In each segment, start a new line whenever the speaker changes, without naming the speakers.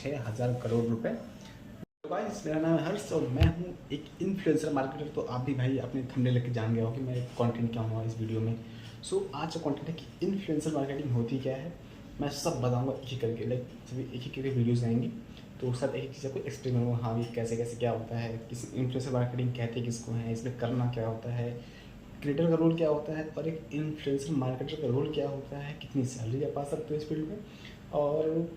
6,000 करोड़ रुपए। तो गाइस मेरा नाम है हर्ष और मैं हूँ एक इन्फ्लुएंसर मार्केटर। तो आप भी भाई अपने थंबनेल लेके जान गए हो कि मैं कंटेंट क्या हूँ इस वीडियो में। सो आज का कंटेंट है कि इन्फ्लुएंसर मार्केटिंग होती क्या है, मैं सब बताऊँगा एक ही करके। लाइक सभी एक ही करके वीडियोज़ आएंगी तो सब एक एक चीज़ को एक्सप्लेन करूँगा। हाँ भी कैसे कैसे क्या होता है, किस इन्फ्लुएंसर मार्केटिंग कहते हैं किसको है, इसमें करना क्या होता है, क्रिएटर का रोल क्या होता है और एक इन्फ्लुएंसर मार्केटर का रोल क्या होता है, कितनी सैलरी आप पा सकते हो इस फील्ड में और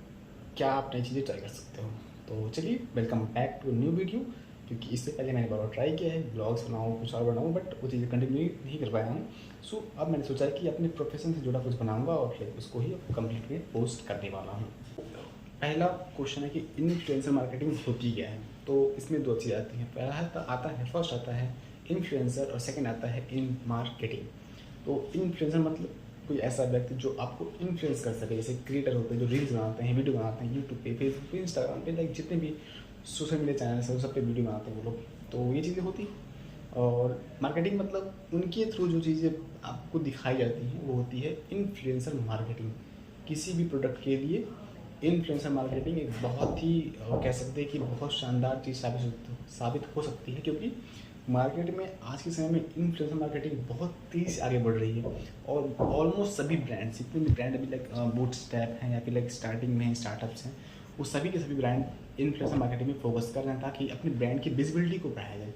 क्या आप नई चीज़ें ट्राई कर सकते हो। तो चलिए welcome back to new video. क्योंकि इससे पहले मैंने बार ट्राई किया है ब्लॉग्स बनाऊँ कुछ और बनाऊँ, बट वो चीज़ें कंटिन्यू नहीं कर पाया हूँ। सो अब मैंने सोचा है कि अपने प्रोफेशन से जुड़ा कुछ बनाऊँगा और फिर उसको ही कंप्लीट में पोस्ट करने वाला हूँ। पहला क्वेश्चन है कि इन्फ्लुएंसर मार्केटिंग होती क्या है। तो इसमें दो चीज़ आती हैं। पहला फर्स्ट आता है इन्फ्लुएंसर और सेकंड आता है इन मार्केटिंग। तो इन्फ्लुएंसर मतलब कोई ऐसा व्यक्ति जो आपको इन्फ्लुएंस कर सके। जैसे क्रिएटर होते हैं जो रील्स बनाते हैं, वीडियो बनाते हैं यूट्यूब पे, फेसबुक पे, इंस्टाग्राम पे, लाइक जितने भी सोशल मीडिया चैनल्स हैं वो सब पे वीडियो बनाते हैं वो लोग। तो ये चीज़ें होती। और मार्केटिंग मतलब उनके थ्रू जो चीज़ें आपको दिखाई जाती हैं वो होती है इन्फ्लुएंसर मार्केटिंग। किसी भी प्रोडक्ट के लिए इन्फ्लुएंसर मार्केटिंग एक बहुत ही कह सकते हैं कि बहुत शानदार चीज़ साबित हो सकती है। क्योंकि मार्केट में आज के समय में इन्फ्लुएंसर मार्केटिंग बहुत तेज़ी से आगे बढ़ रही है और ऑलमोस्ट सभी ब्रांड्स, जितने भी ब्रांड अभी लाइक बूटस्ट्रैप हैं या फिर लाइक स्टार्टिंग में हैं, स्टार्टअप्स हैं, वो सभी के सभी ब्रांड इन्फ्लुएंसर मार्केटिंग में फोकस कर रहे हैं ताकि अपने ब्रांड की विजिबिलिटी को बढ़ाया जाए।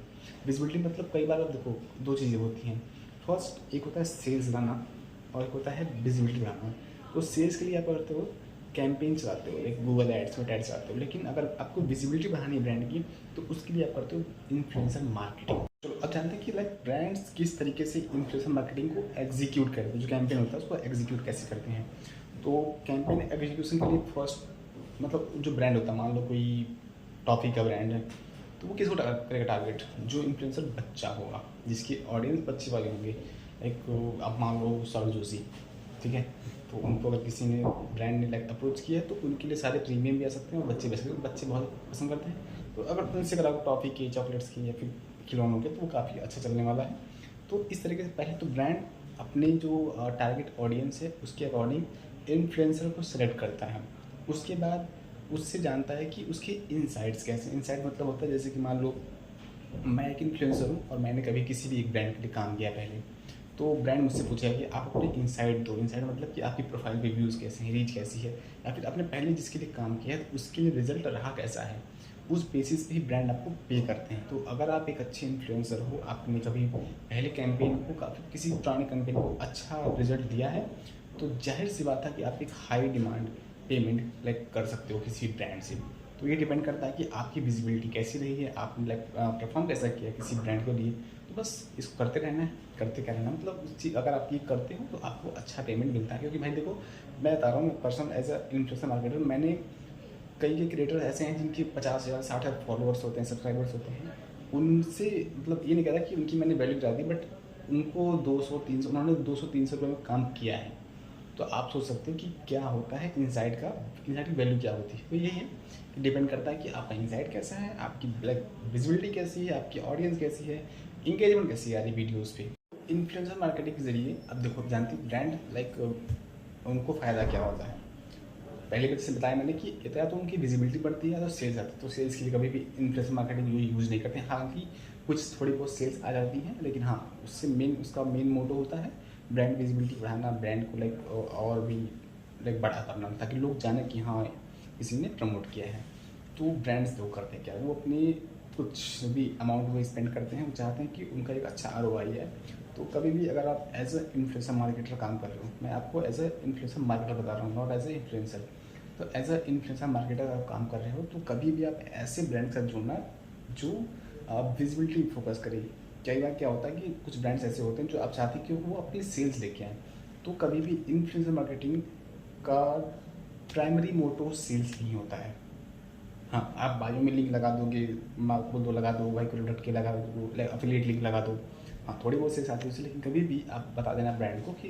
विजिबिलिटी मतलब कई बार आप देखो दो चीज़ें होती हैं। फर्स्ट एक होता है सेल्स लाना और एक होता है विजिबिलिटी बढ़ाना। तो सेल्स के लिए आप करते हो कैंपेन चलाते हो, एक गूगल एड्स में एड चलाते हो, लेकिन अगर आपको विजिबिलिटी बढ़ानी है ब्रांड की तो उसके लिए आप करते हो इन्फ्लुएंसर मार्केटिंग। चलो अब जानते हैं कि लाइक ब्रांड्स किस तरीके से इन्फ्लुएंसर मार्केटिंग को एग्जीक्यूट करते हैं, जो कैंपेन होता है उसको एग्जीक्यूट कैसे करते हैं। तो कैंपेन एग्जीक्यूशन के लिए फर्स्ट मतलब जो ब्रांड होता है, मान लो कोई टॉफ़ी का ब्रांड है तो वो किसको करेगा टारगेट, जो इन्फ्लुएंसर बच्चा होगा, जिसकी ऑडियंस बच्चे वाले होंगे। एक आप मान लो सौरभ जोशी, ठीक है, तो उनको अगर किसी ने ब्रांड ने लाइक अप्रोच किया है तो उनके लिए सारे प्रीमियम भी आ सकते हैं और बच्चे भी आ सकते हैं। बच्चे बहुत पसंद करते हैं तो अगर उनसे अगर आपको टॉफ़ी की, चॉकलेट्स की या फिर खिलौनों के, तो वो काफ़ी अच्छा चलने वाला है। तो इस तरीके से पहले तो ब्रांड अपने जो टारगेट ऑडियंस है उसके अकॉर्डिंग इन्फ्लुएंसर को सेलेक्ट करता है। उसके बाद उससे जानता है कि उसके इनसाइट्स कैसे। इनसाइट मतलब होता है जैसे कि मान लो मैं एक इन्फ्लुएंसर हूँ और मैंने कभी किसी भी एक ब्रांड के लिए काम किया पहले, तो ब्रांड मुझसे पूछेगा कि आप अपने इनसाइट दो। इनसाइट मतलब कि आपकी प्रोफाइल पे व्यूज़ कैसे हैं, रीच कैसी है, या फिर आपने पहले जिसके लिए काम किया है तो उसके लिए रिजल्ट रहा कैसा है। उस बेसिस पे ही ब्रांड आपको पे करते हैं। तो अगर आप एक अच्छे इन्फ्लुएंसर हो, आपने कभी पहले कैंपेन को काफ़ी किसी पुराने कैंपेन को अच्छा रिजल्ट दिया है, तो जाहिर सी बात है कि आप एक हाई डिमांड पेमेंट लाइक कर सकते हो किसी ब्रांड से। तो ये डिपेंड करता है कि आपकी विजिबिलिटी कैसी रही है, आपने लाइक परफॉर्म कैसा किया किसी ब्रांड के लिए। तो बस इसको करते रहना है, करते क्या रहना, मतलब उस चीज़ अगर आप ये करते हो तो आपको अच्छा पेमेंट मिलता है। क्योंकि भाई देखो मैं बता रहा हूँ, मैं personal as a influencer marketer, मैंने कई के क्रिएटर ऐसे हैं जिनके 50,000 60,000 फॉलोअर्स होते हैं, सब्सक्राइबर्स होते हैं। उनसे मतलब ये नहीं कह रहा कि उनकी मैंने वैल्यू गिरा दी, बट उनको 200 300 उन्होंने 200 300 रुपये में काम किया है। तो आप सोच सकते हो कि क्या होता है इनसाइट की वैल्यू क्या होती है। तो यही है कि डिपेंड करता है कि आपका इनसाइट कैसा है, आपकी लाइक विजिबिलिटी कैसी है, आपकी ऑडियंस कैसी है, इंगेजमेंट कैसी है आ रही वीडियोज़ पे। इन्फ्लुएंसर मार्केटिंग के जरिए अब देखो जानती ब्रांड लाइक उनको फ़ायदा क्या होता है। पहले भी जैसे बताया मैंने कि इतना तो उनकी विजिबिलिटी बढ़ती है या तो सेल्स आती है। तो सेल्स के लिए कभी भी इन्फ्लुएंसर मार्केटिंग यूज़ नहीं करते हैं। हालांकि कुछ थोड़ी बहुत सेल्स आ जाती हैं, लेकिन हाँ उससे उसका मेन मोटो होता है ब्रांड विजिबिलिटी बढ़ाना, ब्रांड को लाइक और भी लाइक बड़ा करना, ताकि लोग जाने कि हाँ किसी ने प्रमोट किया है। तो ब्रांड्स वो करते हैं क्या, वो अपनी कुछ भी अमाउंट वो स्पेंड करते हैं, वो चाहते हैं कि उनका एक अच्छा ROI है। तो कभी भी अगर आप एज अ इन्फ्लुएंसर मार्केटर काम कर रहे हो, मैं आपको एज अ इन्फ्लुएंसर मार्केटर बता रहा हूँ, नॉट एज अ इन्फ्लुएंसर। तो एज अ इन्फ्लुएंसर मार्केटर आप काम कर रहे हो तो कभी भी आप ऐसे ब्रांड के साथ जुड़ना जो विजिबिलिटी फोकस करेगी। कई बार क्या होता है कि कुछ ब्रांड्स ऐसे होते हैं जो आप चाहते हैं कि वो अपनी सेल्स लेके आएँ। तो कभी भी इन्फ्लुएंसर मार्केटिंग का प्राइमरी मोटो सेल्स नहीं होता है। हाँ आप बायो में लिंक लगा दोगे, बोल दो लगा दो, भाई प्रोडक्ट के लगा दो, अफिलिएट लिंक लगा दो, हाँ थोड़ी बहुत सेल्स आती है उससे। लेकिन कभी भी आप बता देना ब्रांड को कि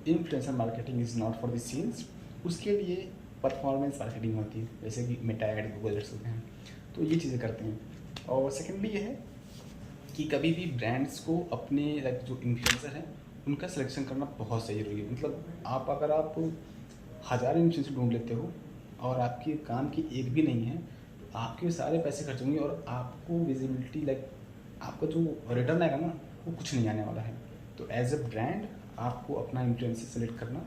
influencer marketing is not for the sales, उसके लिए परफॉर्मेंस मार्केटिंग होती है, जैसे कि मेटा एड, गूगल एड्स होते हैं। तो ये चीज़ें करते हैं। और सेकेंडली ये है कि कभी भी ब्रांड्स को अपने लाइक जो इन्फ्लुएंसर हैं उनका सिलेक्शन करना बहुत सही जरूरी है। मतलब आप अगर आप 1000 इन्फ्लुएंसर ढूंढ लेते हो और आपके काम की एक भी नहीं है, तो आपके सारे पैसे खर्च होंगे और आपको विजिबिलिटी लाइक आपका जो रिटर्न आएगा ना वो कुछ नहीं आने वाला है। तो एज अ ब्रांड आपको अपना इन्फ्लुएंसर सेलेक्ट करना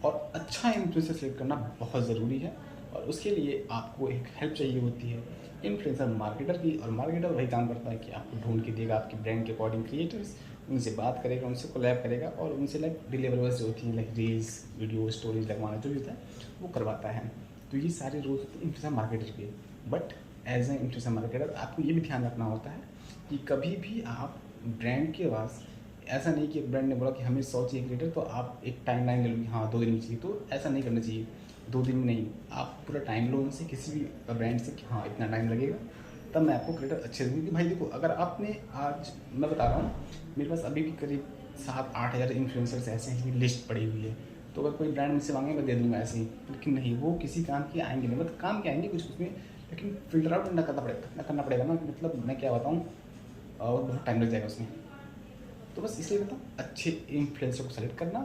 और अच्छा इन्फ्लुएंसर सेलेक्ट करना बहुत ज़रूरी है। और उसके लिए आपको एक हेल्प चाहिए होती है इन्फ्लुएंसर मार्केटर की, और मार्केटर वही काम करता है कि आपको ढूंढ के देगा आपकी ब्रांड के अकॉर्डिंग क्रिएटर्स, उनसे बात करेगा, उनसे कोलैब करेगा और उनसे लाइक डिलीवरेबल्स जो होती हैं लाइक रील्स, वीडियो, स्टोरीज लगवाना जो भी होता है वो करवाता है। तो ये सारे रोल्स होते हैं इन्फ्लुएंसर मार्केटर के। But as a influencer marketer आपको ये भी ध्यान रखना होता है कि कभी भी आप ब्रांड के पास ऐसा नहीं कि ब्रांड ने बोला कि हमें 100 चाहिए क्रिएटर तो आप एक टाइम लाइन ले लो कि हाँ 2 दिन में चाहिए, तो ऐसा नहीं करना चाहिए। 2 दिन में नहीं, आप पूरा टाइम लो उनसे किसी भी ब्रांड से कि हाँ इतना टाइम लगेगा, तब मैं आपको क्रिएटर अच्छे से दूँगी। भाई देखो, अगर आपने आज, मैं बता रहा हूँ मेरे पास अभी भी करीब 7-8 हज़ार इन्फ्लुएंसर्स ऐसे हैं कि लिस्ट पड़ी हुई है, तो अगर कोई ब्रांड मुझसे मांगे मैं दे दूँगा ऐसे ही। लेकिन नहीं, वो किसी काम के आएंगे नहीं, मतलब काम के आएंगे कुछ उसमें, लेकिन फिल्टर आउट करना पड़ेगा ना, मतलब मैं क्या बताऊँ, और बहुत टाइम लग जाएगा उसमें। तो बस इसलिए कहता हूँ अच्छे इन्फ्लुएंसर को सेलेक्ट करना,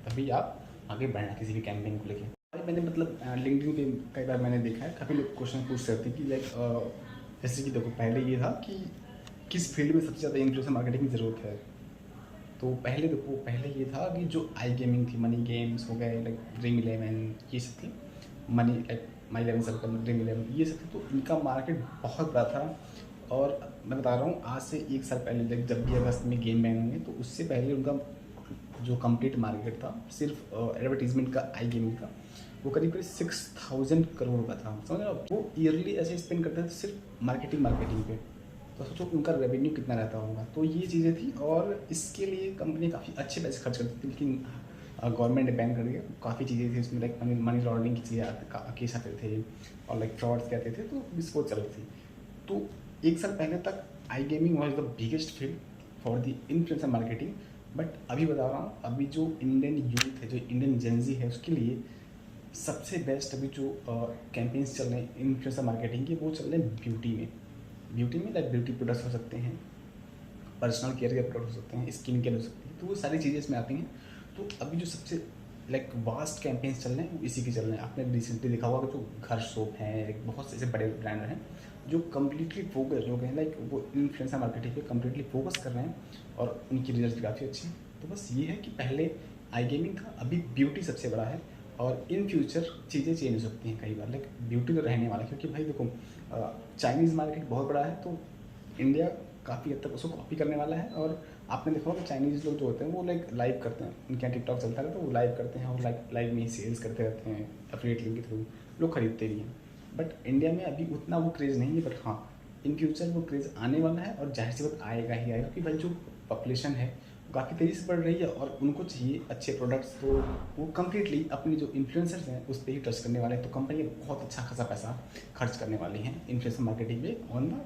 तभी आप आगे बढ़ना किसी भी कैंपेन को लेके। भाई मैंने मतलब लिंक्डइन पे कई बार मैंने देखा है, काफ़ी लोग क्वेश्चन पूछ रहे थे कि लाइक जैसे कि देखो पहले ये था कि किस फील्ड में सबसे ज़्यादा इन्फ्लुएंसर मार्केटिंग की ज़रूरत है। तो पहले देखो, पहले ये था कि जो आई गेमिंग थी, मनी गेम्स हो गए लाइक ड्रीम इलेवन, ये सब थी, money like my eleven circle, dream eleven, ये सब थी, तो इनका मार्केट बहुत बड़ा था। और मैं बता रहा हूँ आज से 1 साल पहले लाइक जब भी अगस्त में गेम बैन हुए, तो उससे पहले उनका जो कंप्लीट मार्केट था सिर्फ एडवर्टीजमेंट का, आई गेमिंग का, वो करीब करीब 6000 करोड़ का था, समझ रहे हो। वो ईयरली ऐसे स्पेंड करते थे सिर्फ मार्केटिंग पे, तो सोचो उनका रेवेन्यू कितना रहता होगा। तो ये चीज़ें थी और इसके लिए कंपनी काफ़ी अच्छे पैसे खर्च करती थी, लेकिन गवर्नमेंट ने बैन कर दिया। काफ़ी चीज़ें थी उसमें लाइक मनी लॉन्ड्रिंग की चीज़ें केस आते थे और लाइक फ्रॉड्स कहते थे, तो विस्फोट चल रही थी। तो 1 साल पहले तक आई gaming was the biggest field for the influencer marketing. But अभी बता रहा हूँ, अभी जो इंडियन यूथ है, जो इंडियन जेंजी है, उसके लिए सबसे बेस्ट अभी जो कैंपेन्स चल रहे हैं इन्फ्लुएंसर मार्केटिंग के, वो चल रहे हैं ब्यूटी में लाइक ब्यूटी प्रोडक्ट्स हो सकते हैं, पर्सनल केयर के प्रोडक्ट हो सकते हैं, स्किन केयर हो सकती है, तो वो सारी चीज़ें इसमें आती हैं। तो अभी जो सबसे लाइक वास्ट कैंपेन्स चल रहे हैं वो इसी के चल रहे हैं। आपने रिसेंटली देखा होगा कि जो घर सोप हैं, एक बहुत से ऐसे बड़े ब्रांड हैं जो कम्प्लीटली फोकस हो गए हैं, लाइक वो इन्फ्लुएंसर मार्केटिंग पे कम्प्लीटली फोकस कर रहे हैं और उनकी रिजल्ट भी काफ़ी अच्छे हैं। तो बस ये है कि पहले आई गेमिंग था, अभी ब्यूटी सबसे बड़ा है और इन फ्यूचर चीज़ें चेंज हो सकती हैं कई बार, लाइक ब्यूटी तो रहने वाला है, क्योंकि भाई देखो चाइनीज़ मार्केट बहुत बड़ा है, तो इंडिया काफ़ी हद तक उसको कॉपी करने वाला है। और आपने देखा होगा कि चाइनीज़ लोग जो होते हैं वो लाइक लाइव करते हैं, उनके यहाँ टिकटॉक चलता रहता है, वो लाइव करते हैं और लाइव में ही सेल्स करते रहते हैं, एफिलिएट लिंक के थ्रू लोग खरीदते भी हैं। बट इंडिया में अभी उतना वो क्रेज़ नहीं है, बट हाँ इन फ्यूचर वो क्रेज़ आने वाला है और जाहिर सी बात आएगा ही आएगा, क्योंकि भाई जो पॉपुलेशन है वो काफ़ी तेज़ी से बढ़ रही है और उनको चाहिए अच्छे प्रोडक्ट्स, तो वो कम्प्लीटली अपनी जो इन्फ्लुएंसर्स हैं उस पर ही ट्रस्ट करने वाले हैं। तो कंपनी बहुत अच्छा खासा पैसा खर्च करने वाली हैं इन्फ्लुएंसर मार्केटिंग पे on the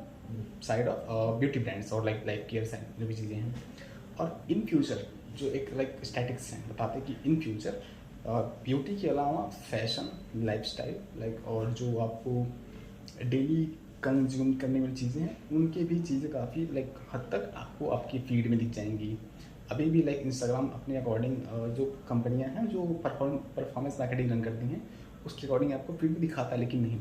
side of beauty brands और लाइक केयर साइड जो भी चीज़ें हैं। और इन फ्यूचर जो एक लाइक स्टैटिक्स हैं बताते हैं कि इन फ्यूचर ब्यूटी के अलावा फैशन, लाइफस्टाइल लाइक और जो आपको डेली कंज्यूम करने वाली चीज़ें हैं, उनके भी चीज़ें काफ़ी लाइक हद तक आपको आपकी फीड में दिख जाएंगी। अभी भी लाइक इंस्टाग्राम अपने अकॉर्डिंग जो कंपनियां हैं जो परफॉर्मेंस मार्केटिंग रन करती हैं उसके अकॉर्डिंग आपको फीड भी दिखाता है, लेकिन नहीं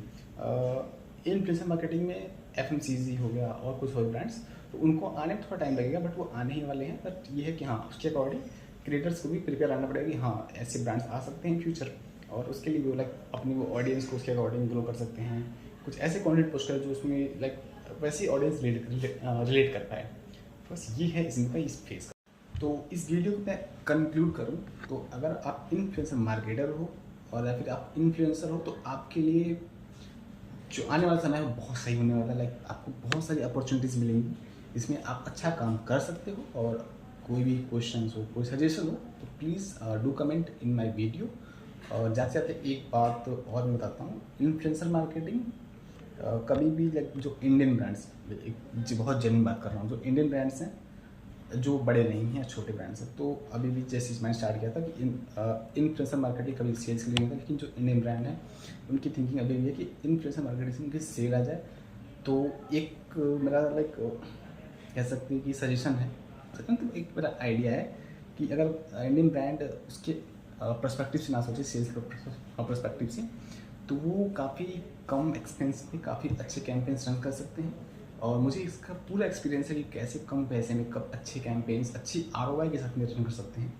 इन्फ्लुएंसर मार्केटिंग में FMCG हो गया और कुछ और ब्रांड्स, तो उनको आने में थोड़ा टाइम लगेगा, बट वो आने ही वाले हैं। बट ये है कि हाँ उसके अकॉर्डिंग क्रिएटर्स को भी प्रिपेयर रहना पड़ेगा कि हाँ ऐसे ब्रांड्स आ सकते हैं फ्यूचर, और उसके लिए वो लाइक अपनी वो ऑडियंस को उसके अकॉर्डिंग ग्रो कर सकते हैं। कुछ ऐसे कंटेंट पोस्ट करें जो उसमें लाइक वैसी ऑडियंस रिलेट कर पाए। बस ये है इसमें का इस फेस का। तो इस वीडियो को मैं कंक्लूड करूँ तो अगर आप इन्फ्लुएंसर मार्केटर हो और या फिर आप इन्फ्लुएंसर हो, तो आपके लिए जो आने वाला समय है वो बहुत सही होने वाला है। लाइक आपको बहुत सारी अपॉर्चुनिटीज़ मिलेंगी, इसमें आप अच्छा काम कर सकते हो। और कोई भी क्वेश्चन हो, कोई सजेशन हो, तो please do comment in my video. और जाते जाते एक बात और मैं बताता हूँ, इन्फ्लुएंसर मार्केटिंग कभी भी लाइक जो इंडियन ब्रांड्स, जो बहुत जेन्युइन बात कर रहा हूँ, जो इंडियन ब्रांड्स हैं जो बड़े नहीं हैं, छोटे ब्रांड्स हैं, तो अभी भी जैसे मैंने स्टार्ट किया था कि इन्फ्लुएंसर मार्केटिंग कभी सेल्स के लिए नहीं था, लेकिन जो इंडियन ब्रांड है उनकी थिंकिंग अभी भी है कि इन्फ्लुएंसर मार्केटिंग से उनकी सेल आ जाए। तो एक मेरा लाइक कह सकते हैं कि सजेशन है, तो एक मेरा आइडिया है कि अगर इंडियन ब्रांड उसके पर्सपेक्टिव से ना सोचे, सेल्स पर्सपेक्टिव से, तो वो काफ़ी कम एक्सपेंस में काफ़ी अच्छे कैंपेन्स रन कर सकते हैं। और मुझे इसका पूरा एक्सपीरियंस है कि कैसे कम पैसे में कब अच्छे कैंपेन्स अच्छी आरओआई के साथ में रन कर सकते हैं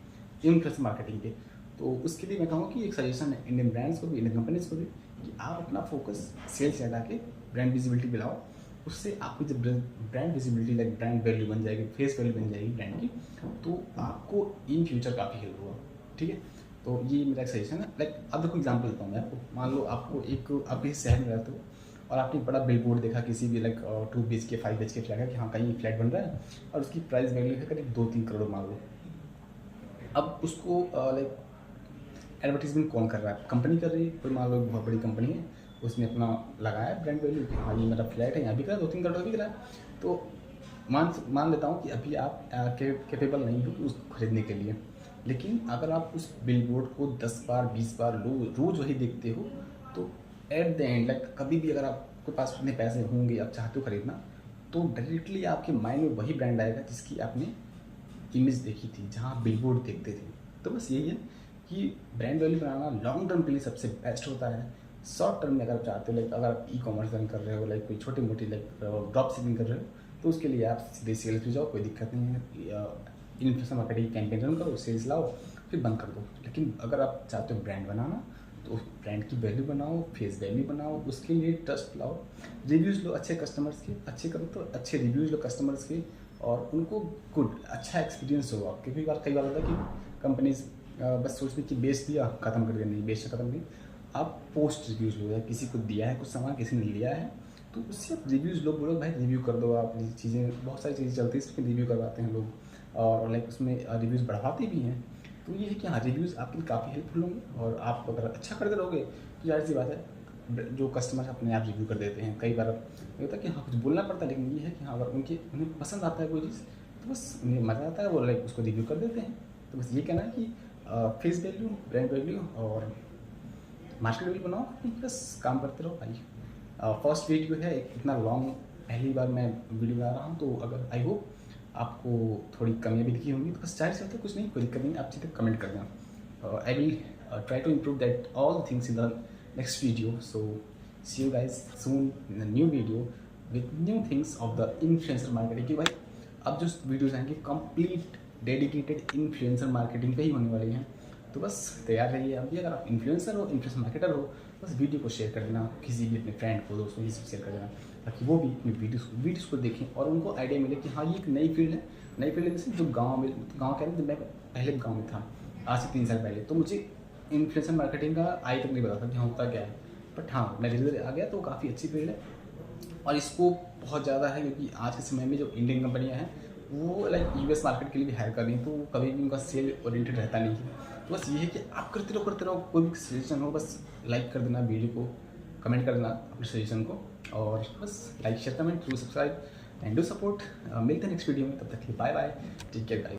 इन्फ्लुएंसर मार्केटिंग पे। तो उसके लिए मैं कहूँगा कि एक सजेशन है इंडियन ब्रांड्स को भी, इंडियन कंपनीज को भी, कि आप अपना फोकस सेल्स से हटा के ब्रांड विजिबिलिटी पे लाओ। उससे आपकी जब brand visibility like brand value बन जाएगी, फेस वैल्यू बन जाएगी ब्रांड की, तो आपको इन फ्यूचर काफ़ी हेल्प होगा। ठीक है, तो ये मेरा एक सजेशन है। लाइक अब देखो एग्जांपल देता हूँ मैं आपको। मान लो आपको आप किसी शहर में रहते हो और आपने बड़ा बिलबोर्ड देखा किसी भी लाइक 2 BHK 5 BHK फ्लैट है कि हाँ कहीं फ्लैट बन रहा है और उसकी प्राइस वैल्यू है करीब 2-3 करोड़ मान लो। अब उसको लाइक एडवर्टीजमेंट कौन कर रहा है? कंपनी कर रही है, कोई मान लो बहुत बड़ी कंपनी है, उसने अपना लगाया ब्रांड वैल्यू कि हाँ ये मेरा फ्लैट है, यहाँ बिक रहा है, 2-3 करोड़ का बिक रहा है। तो मान लेता हूँ कि अभी आप कैपेबल नहीं हो कि उसको खरीदने के लिए, लेकिन अगर आप उस बिलबोर्ड को 10 बार 20 बार रोज़ वही देखते हो, तो एट द एंड लाइक कभी भी अगर आपके पास उतने पैसे होंगे, आप चाहते हो खरीदना, तो डायरेक्टली आपके माइंड में वही ब्रांड आएगा जिसकी आपने इमेज देखी थी, जहाँ बिलबोर्ड देखते थे। तो बस यही है कि ब्रांड वैल्यू बनाना लॉन्ग टर्म के लिए सबसे बेस्ट होता है। शॉर्ट टर्म में अगर आप चाहते हो, लाइक अगर आप ई-कॉमर्स रन कर रहे हो, लाइक कोई छोटी मोटी लाइक ड्रॉप शिपिंग कर रहे हो, तो उसके लिए आप सीधे सेल्स पे जाओ, कोई दिक्कत नहीं है। इन्फ्लुएंसर मार्केटिंग कैंपेन रन करो, सेल्स लाओ, फिर बंद कर दो। लेकिन अगर आप चाहते हो ब्रांड बनाना, तो ब्रांड की वैल्यू बनाओ, फेस वैल्यू बनाओ, उसके लिए ट्रस्ट लाओ, रिव्यूज़ लो अच्छे कस्टमर्स के, अच्छे करो तो अच्छे रिव्यूज़ लो कस्टमर्स के, और उनको गुड अच्छा एक्सपीरियंस हो आपके। कई बार होता है कि कंपनीज बस सोचती कि बेच दिया खत्म कर दिया, नहीं बेचना खत्म नहीं, आप पोस्ट रिव्यूज़ लो, या किसी को दिया है कुछ सामान, किसी ने लिया है तो उससे आप रिव्यूज़ लो, बोलो भाई रिव्यू कर दो आप। ये चीज़ें बहुत सारी चीज़ें चलती है, इसमें रिव्यू करवाते हैं लोग, और लाइक उसमें रिव्यूज़ बढ़ाते भी हैं। तो ये है कि हाँ रिव्यूज़ आपके लिए काफ़ी हेल्पफुल होंगे, और आप अगर अच्छा करते रहोगे तो जाहिर सी बात है जो कस्टमर अपने आप रिव्यू कर देते हैं। कई बार ये होता है कि हाँ कुछ बोलना पड़ता है, लेकिन ये है कि हाँ अगर उन्हें पसंद आता है कोई चीज़, तो बस उन्हें मज़ा आता है, वो लाइक उसको रिव्यू कर देते हैं। तो बस ये कहना है कि फेस वैल्यू, ब्रांड वैल्यू और मार्केट वैल्यू बनाओ, बस काम करते रहो भाई। फर्स्ट वीडियो है इतना लॉन्ग, पहली बार मैं वीडियो बना रहा हूँ, तो अगर आई होप आपको थोड़ी कमियाँ भी दिखी होंगी, तो बस जाहिर सी बात है कुछ नहीं, कोई दिक्कत नहीं, आप सीधे कमेंट कर देना। I will try to improve that all things in the next video. So see you guys soon in the new video with new things of the influencer marketing. कि भाई अब जो वीडियोज़ आएंगे कंप्लीट डेडिकेटेड इन्फ्लुएंसर मार्केटिंग पे ही होने वाली हैं। तो बस तैयार रहिए। आप भी अगर आप इन्फ्लुएंसर हो, इन्फ्लुएंसर मार्केटर हो, बस वीडियो को शेयर कर देना, किसी भी अपने फ्रेंड को, दोस्तों को शेयर कर देना, ताकि वो भी अपनी वीडियोज़ को देखें और उनको आइडिया मिले कि हाँ ये एक नई फील्ड है। नई फील्ड में से जो गाँव कह रहे थे, मैं पहले गाँव में था आज से 3 साल पहले, तो मुझे इन्फ्लुएंसर मार्केटिंग का आज तक नहीं पता था कि हाँ होता क्या है। बट हाँ मैं धीरे धीरे आ गया, तो काफ़ी अच्छी फील्ड है और इसको बहुत ज़्यादा है, क्योंकि आज के समय में जो इंडियन कंपनियां हैं वो लाइक यूएस मार्केट के लिए भी हायर कर रही हैं, तो कभी भी उनका सेल ओरिएंटेड रहता नहीं है। तो बस ये है कि आप करते रहो, कोई भी सजेशन हो बस लाइक कर देना वीडियो को, कमेंट कर देना अपने सजेशन को, और बस like share comment, do subscribe and do support. मिलते हैं नेक्स्ट वीडियो में, तब तक के लिए bye bye, take care guys.